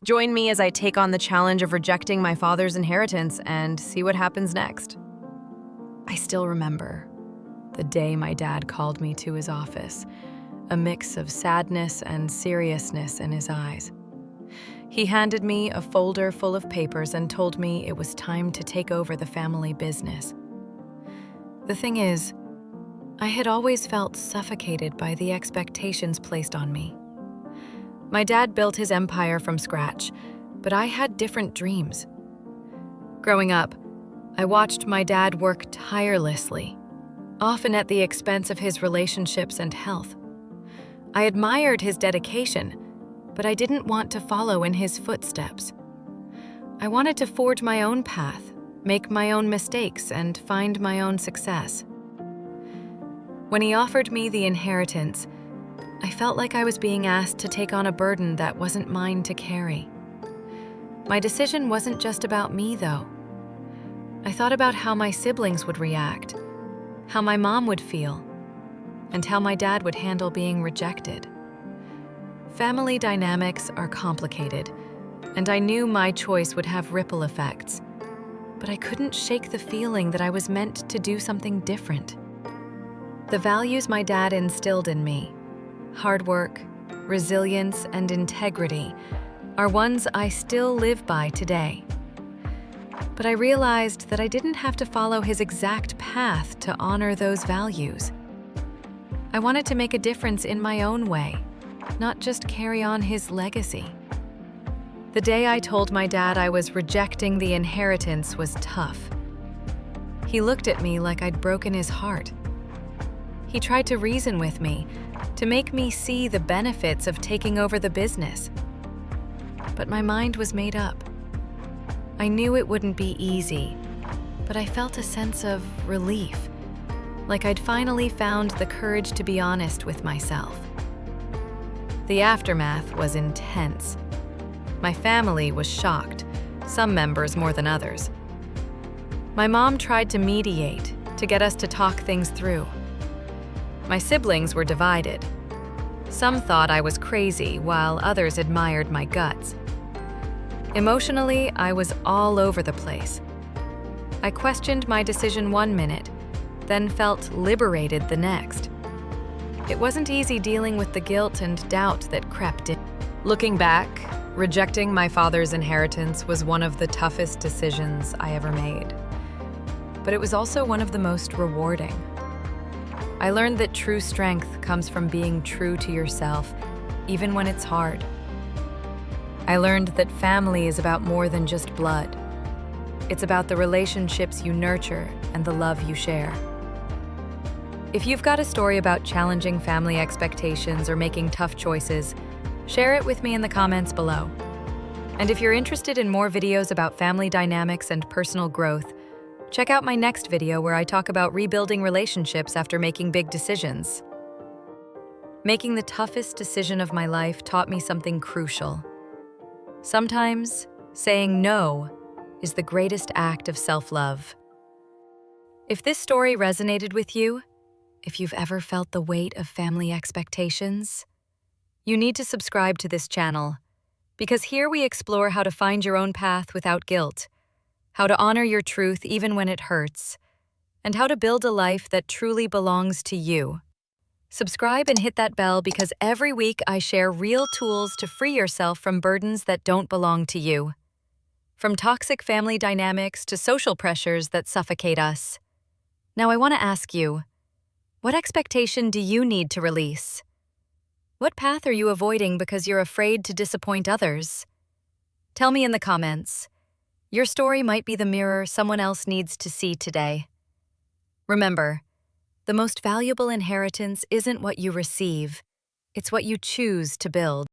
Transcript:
Join me as I take on the challenge of rejecting my father's inheritance and see what happens next. I still remember the day my dad called me to his office, a mix of sadness and seriousness in his eyes. He handed me a folder full of papers and told me it was time to take over the family business. The thing is, I had always felt suffocated by the expectations placed on me. My dad built his empire from scratch, but I had different dreams. Growing up, I watched my dad work tirelessly, often at the expense of his relationships and health. I admired his dedication, but I didn't want to follow in his footsteps. I wanted to forge my own path, make my own mistakes, and find my own success. When he offered me the inheritance, I felt like I was being asked to take on a burden that wasn't mine to carry. My decision wasn't just about me, though. I thought about how my siblings would react, how my mom would feel, and how my dad would handle being rejected. Family dynamics are complicated, and I knew my choice would have ripple effects, but I couldn't shake the feeling that I was meant to do something different. The values my dad instilled in me, hard work, resilience, and integrity, are ones I still live by today. But I realized that I didn't have to follow his exact path to honor those values. I wanted to make a difference in my own way, not just carry on his legacy. The day I told my dad I was rejecting the inheritance was tough. He looked at me like I'd broken his heart. He tried to reason with me, to make me see the benefits of taking over the business. But my mind was made up. I knew it wouldn't be easy, but I felt a sense of relief, like I'd finally found the courage to be honest with myself. The aftermath was intense. My family was shocked, some members more than others. My mom tried to mediate, to get us to talk things through. My siblings were divided. Some thought I was crazy, while others admired my guts. Emotionally, I was all over the place. I questioned my decision one minute, then felt liberated the next. It wasn't easy dealing with the guilt and doubt that crept in. Looking back, rejecting my father's inheritance was one of the toughest decisions I ever made. But it was also one of the most rewarding. I learned that true strength comes from being true to yourself, even when it's hard. I learned that family is about more than just blood. It's about the relationships you nurture and the love you share. If you've got a story about challenging family expectations or making tough choices, share it with me in the comments below. And if you're interested in more videos about family dynamics and personal growth, check out my next video where I talk about rebuilding relationships after making big decisions. Making the toughest decision of my life taught me something crucial. Sometimes, saying no is the greatest act of self-love. If this story resonated with you, if you've ever felt the weight of family expectations, you need to subscribe to this channel, because here we explore how to find your own path without guilt, how to honor your truth even when it hurts, and how to build a life that truly belongs to you. Subscribe and hit that bell because every week I share real tools to free yourself from burdens that don't belong to you. From toxic family dynamics to social pressures that suffocate us. Now I want to ask you, what expectation do you need to release? What path are you avoiding because you're afraid to disappoint others? Tell me in the comments. Your story might be the mirror someone else needs to see today. Remember, the most valuable inheritance isn't what you receive, it's what you choose to build.